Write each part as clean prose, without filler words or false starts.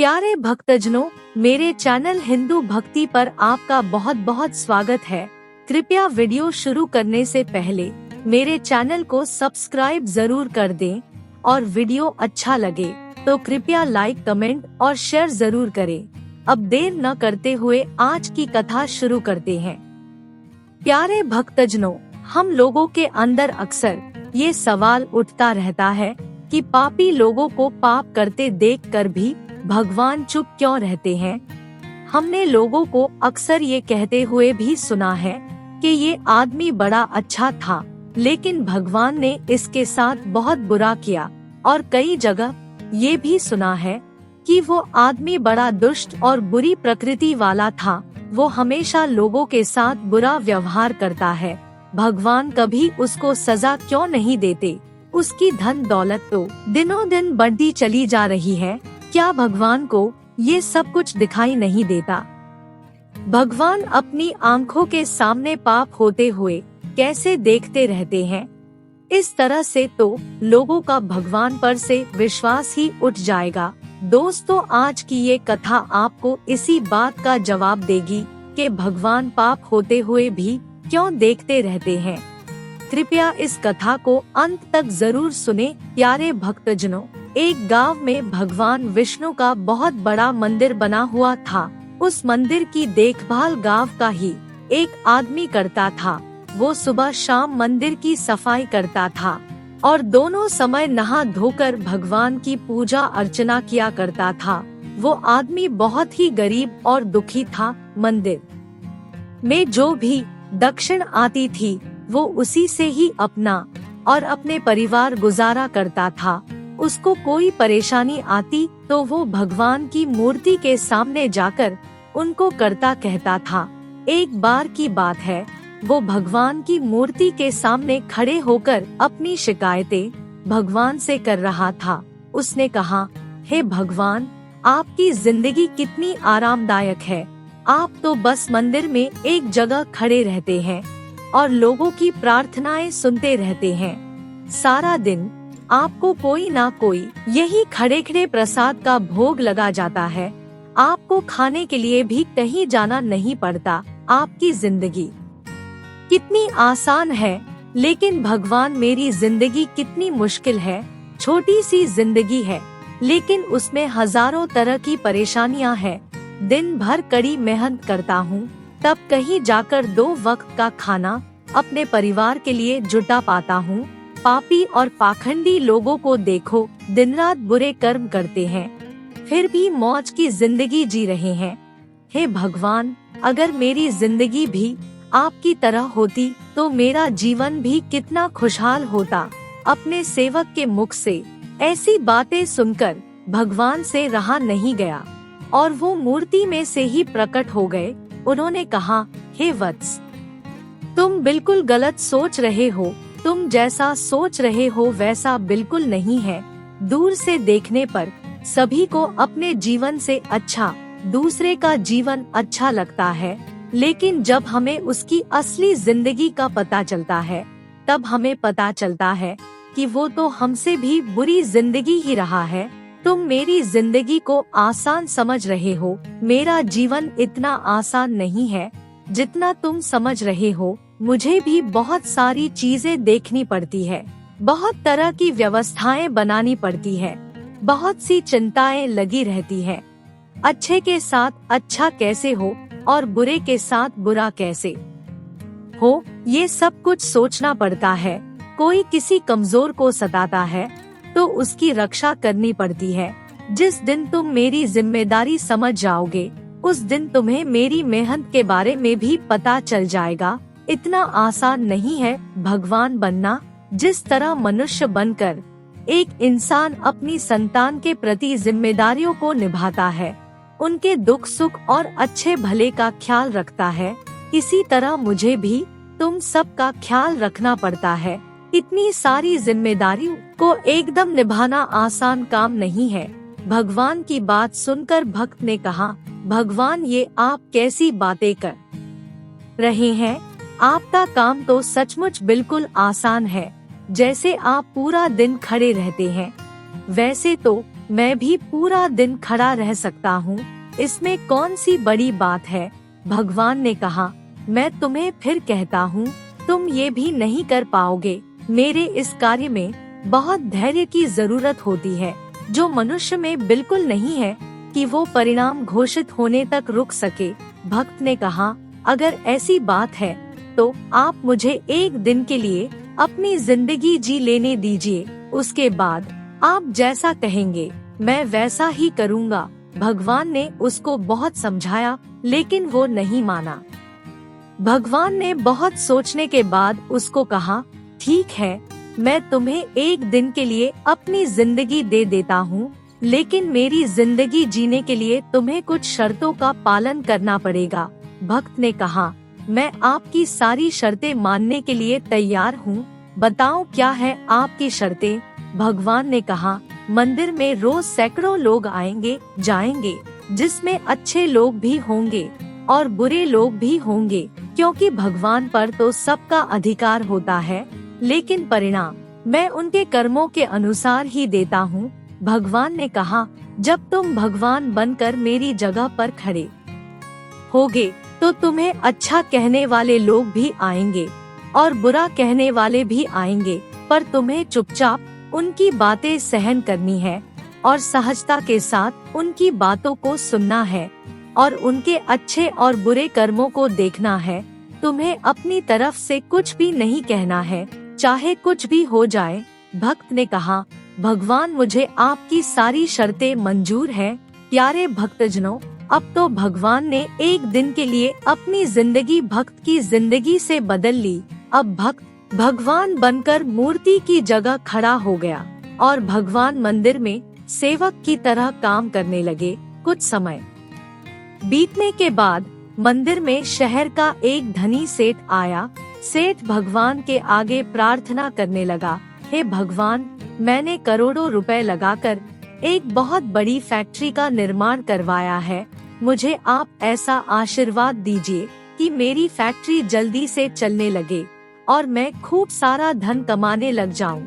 प्यारे भक्तजनों, मेरे चैनल हिंदू भक्ति पर आपका बहुत बहुत स्वागत है। कृपया वीडियो शुरू करने से पहले मेरे चैनल को सब्सक्राइब जरूर कर दें और वीडियो अच्छा लगे तो कृपया लाइक, कमेंट और शेयर जरूर करें। अब देर न करते हुए आज की कथा शुरू करते हैं। प्यारे भक्तजनों, हम लोगों के अंदर अक्सर ये सवाल उठता रहता है कि पापी लोगों को पाप करते देखकर भी भगवान चुप क्यों रहते हैं। हमने लोगों को अक्सर ये कहते हुए भी सुना है कि ये आदमी बड़ा अच्छा था, लेकिन भगवान ने इसके साथ बहुत बुरा किया। और कई जगह ये भी सुना है कि वो आदमी बड़ा दुष्ट और बुरी प्रकृति वाला था, वो हमेशा लोगों के साथ बुरा व्यवहार करता है। भगवान कभी उसको सजा क्यों नहीं देते? उसकी धन दौलत तो दिनों दिन बढ़ती चली जा रही है, क्या भगवान को ये सब कुछ दिखाई नहीं देता? भगवान अपनी आंखों के सामने पाप होते हुए कैसे देखते रहते हैं? इस तरह से तो लोगों का भगवान पर से विश्वास ही उठ जाएगा। दोस्तों, आज की ये कथा आपको इसी बात का जवाब देगी कि भगवान पाप होते हुए भी क्यों देखते रहते हैं। कृपया इस कथा को अंत तक जरूर सुने। प्यारे भक्तजनों, एक गांव में भगवान विष्णु का बहुत बड़ा मंदिर बना हुआ था। उस मंदिर की देखभाल गांव का ही एक आदमी करता था। वो सुबह शाम मंदिर की सफाई करता था और दोनों समय नहा धोकर भगवान की पूजा अर्चना किया करता था। वो आदमी बहुत ही गरीब और दुखी था। मंदिर में जो भी दक्षिण आती थी वो उसी से ही अपना और अपने परिवार गुजारा करता था। उसको कोई परेशानी आती तो वो भगवान की मूर्ति के सामने जाकर उनको करता कहता था। एक बार की बात है, वो भगवान की मूर्ति के सामने खड़े होकर अपनी शिकायतें भगवान से कर रहा था। उसने कहा, हे भगवान, आपकी जिंदगी कितनी आरामदायक है। आप तो बस मंदिर में एक जगह खड़े रहते हैं और लोगों की प्रार्थनाएं सुनते रहते हैं। सारा दिन आपको कोई ना कोई यही खड़े खड़े प्रसाद का भोग लगा जाता है। आपको खाने के लिए भी कहीं जाना नहीं पड़ता। आपकी जिंदगी कितनी आसान है, लेकिन भगवान, मेरी जिंदगी कितनी मुश्किल है। छोटी सी जिंदगी है, लेकिन उसमें हजारों तरह की परेशानियां हैं। दिन भर कड़ी मेहनत करता हूँ, तब कहीं जाकर 2 वक्त का खाना अपने परिवार के लिए जुटा पाता हूँ। पापी और पाखंडी लोगों को देखो, दिन रात बुरे कर्म करते हैं, फिर भी मौज की जिंदगी जी रहे हैं। हे भगवान, अगर मेरी जिंदगी भी आपकी तरह होती तो मेरा जीवन भी कितना खुशहाल होता। अपने सेवक के मुख से ऐसी बातें सुनकर भगवान से रहा नहीं गया और वो मूर्ति में से ही प्रकट हो गए। उन्होंने कहा, हे वत्स, तुम बिल्कुल गलत सोच रहे हो। तुम जैसा सोच रहे हो वैसा बिल्कुल नहीं है। दूर से देखने पर सभी को अपने जीवन से अच्छा दूसरे का जीवन अच्छा लगता है, लेकिन जब हमें उसकी असली जिंदगी का पता चलता है, तब हमें पता चलता है कि वो तो हमसे भी बुरी जिंदगी ही रहा है। तुम मेरी जिंदगी को आसान समझ रहे हो, मेरा जीवन इतना आसान नहीं है जितना तुम समझ रहे हो। मुझे भी बहुत सारी चीजें देखनी पड़ती है, बहुत तरह की व्यवस्थाएं बनानी पड़ती है, बहुत सी चिंताएं लगी रहती है। अच्छे के साथ अच्छा कैसे हो और बुरे के साथ बुरा कैसे हो, ये सब कुछ सोचना पड़ता है। कोई किसी कमजोर को सताता है तो उसकी रक्षा करनी पड़ती है। जिस दिन तुम मेरी जिम्मेदारी समझ जाओगे, उस दिन तुम्हें मेरी मेहनत के बारे में भी पता चल जाएगा। इतना आसान नहीं है भगवान बनना। जिस तरह मनुष्य बनकर एक इंसान अपनी संतान के प्रति जिम्मेदारियों को निभाता है, उनके दुख सुख और अच्छे भले का ख्याल रखता है, इसी तरह मुझे भी तुम सब का ख्याल रखना पड़ता है। इतनी सारी जिम्मेदारियों को एकदम निभाना आसान काम नहीं है। भगवान की बात सुनकर भक्त ने कहा, भगवान, ये आप कैसी बातें कर रहे हैं? आपका काम तो सचमुच बिल्कुल आसान है। जैसे आप पूरा दिन खड़े रहते हैं, वैसे तो मैं भी पूरा दिन खड़ा रह सकता हूँ, इसमें कौन सी बड़ी बात है। भगवान ने कहा, मैं तुम्हें फिर कहता हूँ, तुम ये भी नहीं कर पाओगे। मेरे इस कार्य में बहुत धैर्य की जरूरत होती है, जो मनुष्य में बिल्कुल नहीं है कि वो परिणाम घोषित होने तक रुक सके। भक्त ने कहा, अगर ऐसी बात है तो आप मुझे एक दिन के लिए अपनी जिंदगी जी लेने दीजिए, उसके बाद आप जैसा कहेंगे मैं वैसा ही करूँगा। भगवान ने उसको बहुत समझाया, लेकिन वो नहीं माना। भगवान ने बहुत सोचने के बाद उसको कहा, ठीक है, मैं तुम्हें एक दिन के लिए अपनी जिंदगी दे देता हूँ, लेकिन मेरी जिंदगी जीने के लिए तुम्हें कुछ शर्तों का पालन करना पड़ेगा। भक्त ने कहा, मैं आपकी सारी शर्तें मानने के लिए तैयार हूँ, बताओ क्या है आपकी शर्तें। भगवान ने कहा, मंदिर में रोज सैकड़ों लोग आएंगे जाएंगे, जिसमें अच्छे लोग भी होंगे और बुरे लोग भी होंगे, क्योंकि भगवान पर तो सबका अधिकार होता है, लेकिन परिणाम मैं उनके कर्मों के अनुसार ही देता हूँ। भगवान ने कहा, जब तुम भगवान बनकर मेरी जगह पर खड़े होगे तो तुम्हें अच्छा कहने वाले लोग भी आएंगे और बुरा कहने वाले भी आएंगे, पर तुम्हें चुपचाप उनकी बातें सहन करनी है और सहजता के साथ उनकी बातों को सुनना है और उनके अच्छे और बुरे कर्मों को देखना है। तुम्हें अपनी तरफ से कुछ भी नहीं कहना है, चाहे कुछ भी हो जाए। भक्त ने कहा, भगवान मुझे आपकी सारी शर्तें मंजूर है। प्यारे भक्तजनों, अब तो भगवान ने एक दिन के लिए अपनी जिंदगी भक्त की जिंदगी से बदल ली। अब भक्त भगवान बनकर मूर्ति की जगह खड़ा हो गया और भगवान मंदिर में सेवक की तरह काम करने लगे। कुछ समय बीतने के बाद मंदिर में शहर का एक धनी सेठ आया। सेठ भगवान के आगे प्रार्थना करने लगा, हे भगवान, मैंने करोड़ों रुपए लगाकर एक बहुत बड़ी फैक्ट्री का निर्माण करवाया है। मुझे आप ऐसा आशीर्वाद दीजिए कि मेरी फैक्ट्री जल्दी से चलने लगे और मैं खूब सारा धन कमाने लग जाऊं।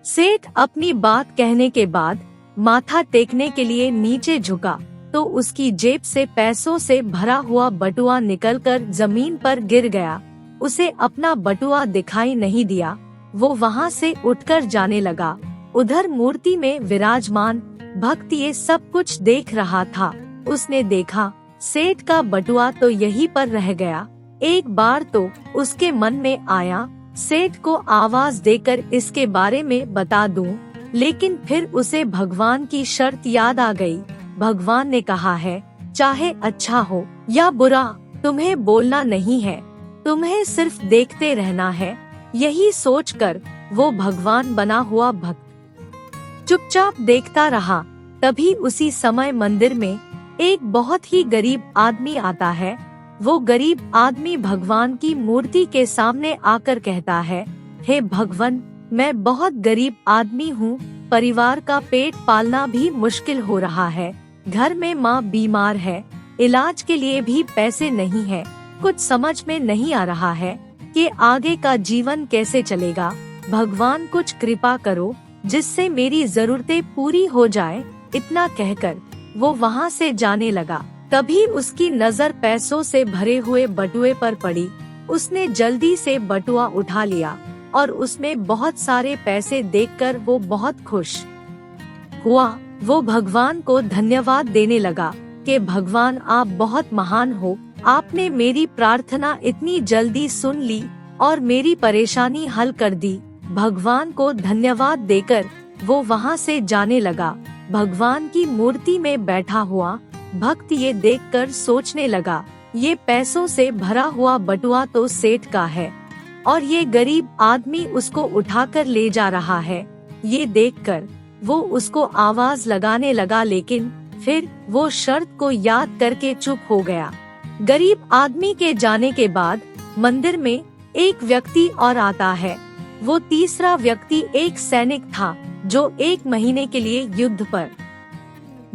सेठ अपनी बात कहने के बाद माथा टेकने के लिए नीचे झुका तो उसकी जेब से पैसों से भरा हुआ बटुआ निकलकर जमीन पर गिर गया। उसे अपना बटुआ दिखाई नहीं दिया। वो वहाँ से उठकर जाने लगा। उधर मूर्ति में विराजमान भक्त ये सब कुछ देख रहा था। उसने देखा सेठ का बटुआ तो यहीं पर रह गया। एक बार तो उसके मन में आया सेठ को आवाज देकर इसके बारे में बता दूं, लेकिन फिर उसे भगवान की शर्त याद आ गई। भगवान ने कहा है, चाहे अच्छा हो या बुरा, तुम्हें बोलना नहीं है, तुम्हें सिर्फ देखते रहना है। यही सोचकर वो भगवान बना हुआ भक्त चुपचाप देखता रहा। तभी उसी समय मंदिर में एक बहुत ही गरीब आदमी आता है। वो गरीब आदमी भगवान की मूर्ति के सामने आकर कहता है, हे भगवान, मैं बहुत गरीब आदमी हूँ, परिवार का पेट पालना भी मुश्किल हो रहा है, घर में माँ बीमार है, इलाज के लिए भी पैसे नहीं है, कुछ समझ में नहीं आ रहा है कि आगे का जीवन कैसे चलेगा। भगवान कुछ कृपा करो जिससे मेरी जरूरतें पूरी हो जाए। इतना कहकर वो वहाँ से जाने लगा। तभी उसकी नजर पैसों से भरे हुए बटुए पर पड़ी। उसने जल्दी से बटुआ उठा लिया और उसमें बहुत सारे पैसे देखकर वो बहुत खुश हुआ। वो भगवान को धन्यवाद देने लगा कि भगवान आप बहुत महान हो, आपने मेरी प्रार्थना इतनी जल्दी सुन ली और मेरी परेशानी हल कर दी। भगवान को धन्यवाद देकर वो वहाँ से जाने लगा। भगवान की मूर्ति में बैठा हुआ भक्त ये देखकर सोचने लगा, ये पैसों से भरा हुआ बटुआ तो सेठ का है और ये गरीब आदमी उसको उठाकर ले जा रहा है। ये देखकर वो उसको आवाज लगाने लगा, लेकिन फिर वो शर्त को याद करके चुप हो गया। गरीब आदमी के जाने के बाद मंदिर में एक व्यक्ति और आता है। वो तीसरा व्यक्ति एक सैनिक था जो 1 महीने के लिए युद्ध पर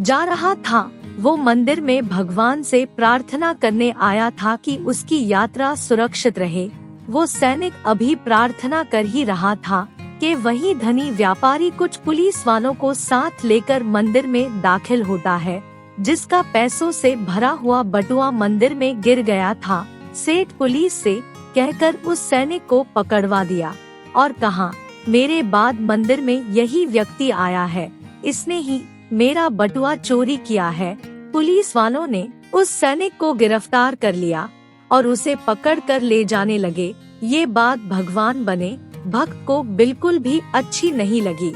जा रहा था। वो मंदिर में भगवान से प्रार्थना करने आया था कि उसकी यात्रा सुरक्षित रहे। वो सैनिक अभी प्रार्थना कर ही रहा था के वही धनी व्यापारी कुछ पुलिस वालों को साथ लेकर मंदिर में दाखिल होता है, जिसका पैसों से भरा हुआ बटुआ मंदिर में गिर गया था। सेठ पुलिस से कहकर उस सैनिक को पकड़वा दिया और कहा, मेरे बाद मंदिर में यही व्यक्ति आया है, इसने ही मेरा बटुआ चोरी किया है। पुलिस वालों ने उस सैनिक को गिरफ्तार कर लिया और उसे पकड़कर ले जाने लगे। ये बात भगवान बने भक्त को बिल्कुल भी अच्छी नहीं लगी,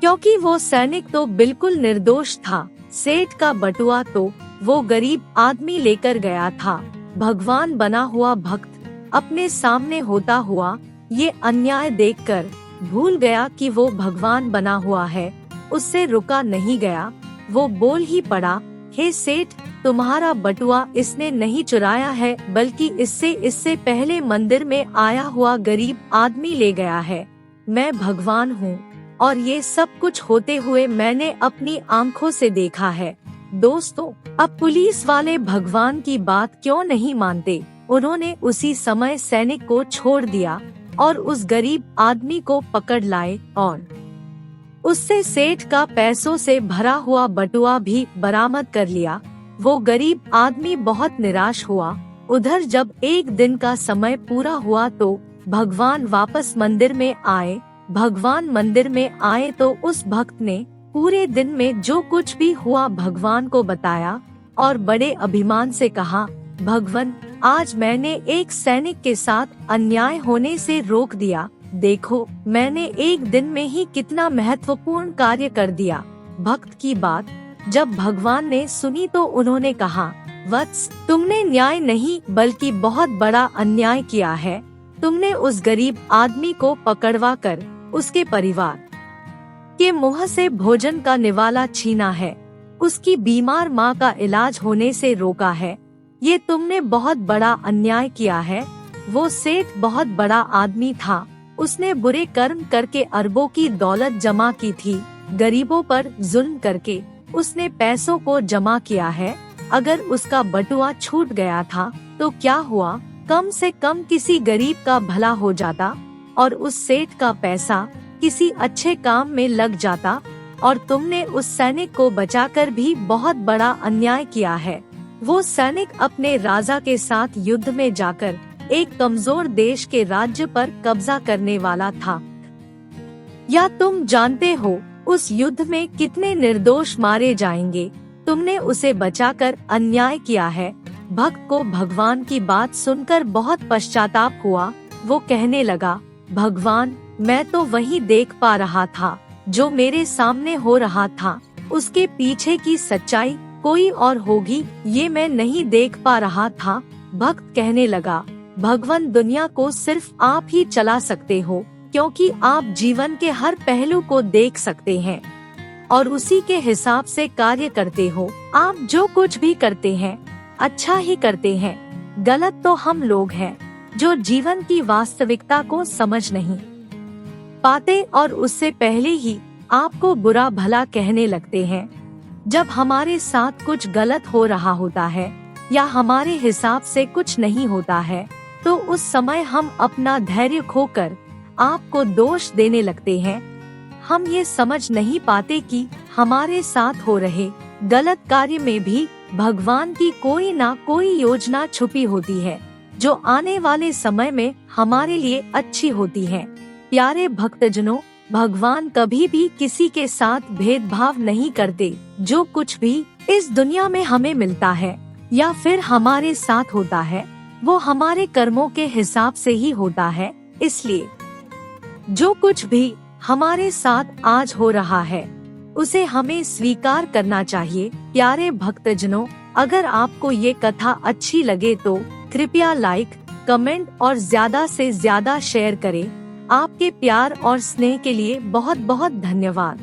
क्योंकि वो सैनिक तो बिल्कुल निर्दोष था। सेठ का बटुआ तो वो गरीब आदमी लेकर गया था। भगवान बना हुआ भक्त अपने सामने होता हुआ ये अन्याय देखकर भूल गया कि वो भगवान बना हुआ है। उससे रुका नहीं गया, वो बोल ही पड़ा, हे सेठ, तुम्हारा बटुआ इसने नहीं चुराया है, बल्कि इससे पहले मंदिर में आया हुआ गरीब आदमी ले गया है। मैं भगवान हूँ और ये सब कुछ होते हुए मैंने अपनी आंखों से देखा है। दोस्तों, अब पुलिस वाले भगवान की बात क्यों नहीं मानते? उन्होंने उसी समय सैनिक को छोड़ दिया और उस गरीब आदमी को पकड़ लाए और उससे सेठ का पैसों से भरा हुआ बटुआ भी बरामद कर लिया। वो गरीब आदमी बहुत निराश हुआ। उधर जब एक दिन का समय पूरा हुआ तो भगवान वापस मंदिर में आए। भगवान मंदिर में आए तो उस भक्त ने पूरे दिन में जो कुछ भी हुआ भगवान को बताया और बड़े अभिमान से कहा, भगवान, आज मैंने एक सैनिक के साथ अन्याय होने से रोक दिया। देखो, मैंने एक दिन में ही कितना महत्वपूर्ण कार्य कर दिया। भक्त की बात जब भगवान ने सुनी तो उन्होंने कहा, वत्स, तुमने न्याय नहीं बल्कि बहुत बड़ा अन्याय किया है। तुमने उस गरीब आदमी को पकड़वा कर उसके परिवार के मुंह से भोजन का निवाला छीना है, उसकी बीमार माँ का इलाज होने से रोका है। ये तुमने बहुत बड़ा अन्याय किया है। वो सेठ बहुत बड़ा आदमी था, उसने बुरे कर्म करके अरबों की दौलत जमा की थी। गरीबों पर जुल्म करके उसने पैसों को जमा किया है। अगर उसका बटुआ छूट गया था तो क्या हुआ, कम से कम किसी गरीब का भला हो जाता और उस सेठ का पैसा किसी अच्छे काम में लग जाता। और तुमने उस सैनिक को बचाकर भी बहुत बड़ा अन्याय किया है। वो सैनिक अपने राजा के साथ युद्ध में जाकर एक कमजोर देश के राज्य पर कब्जा करने वाला था। या तुम जानते हो उस युद्ध में कितने निर्दोष मारे जाएंगे? तुमने उसे बचाकर अन्याय किया है। भक्त को भगवान की बात सुनकर बहुत पश्चाताप हुआ। वो कहने लगा, भगवान, मैं तो वही देख पा रहा था जो मेरे सामने हो रहा था। उसके पीछे की सच्चाई कोई और होगी, ये मैं नहीं देख पा रहा था। भक्त कहने लगा, भगवान, दुनिया को सिर्फ आप ही चला सकते हो, क्योंकि आप जीवन के हर पहलू को देख सकते हैं और उसी के हिसाब से कार्य करते हो। आप जो कुछ भी करते हैं अच्छा ही करते हैं। गलत तो हम लोग हैं जो जीवन की वास्तविकता को समझ नहीं पाते और उससे पहले ही आपको बुरा भला कहने लगते हैं। जब हमारे साथ कुछ गलत हो रहा होता है या हमारे हिसाब से कुछ नहीं होता है तो उस समय हम अपना धैर्य खोकर आपको दोष देने लगते हैं। हम ये समझ नहीं पाते कि हमारे साथ हो रहे गलत कार्य में भी भगवान की कोई ना कोई योजना छुपी होती है जो आने वाले समय में हमारे लिए अच्छी होती है। प्यारे भक्तजनों, भगवान कभी भी किसी के साथ भेदभाव नहीं करते। जो कुछ भी इस दुनिया में हमें मिलता है या फिर हमारे साथ होता है वो हमारे कर्मों के हिसाब से ही होता है। इसलिए जो कुछ भी हमारे साथ आज हो रहा है उसे हमें स्वीकार करना चाहिए। प्यारे भक्तजनों, अगर आपको ये कथा अच्छी लगे तो कृपया लाइक, कमेंट और ज्यादा से ज्यादा शेयर करें। आपके प्यार और स्नेह के लिए बहुत बहुत धन्यवाद।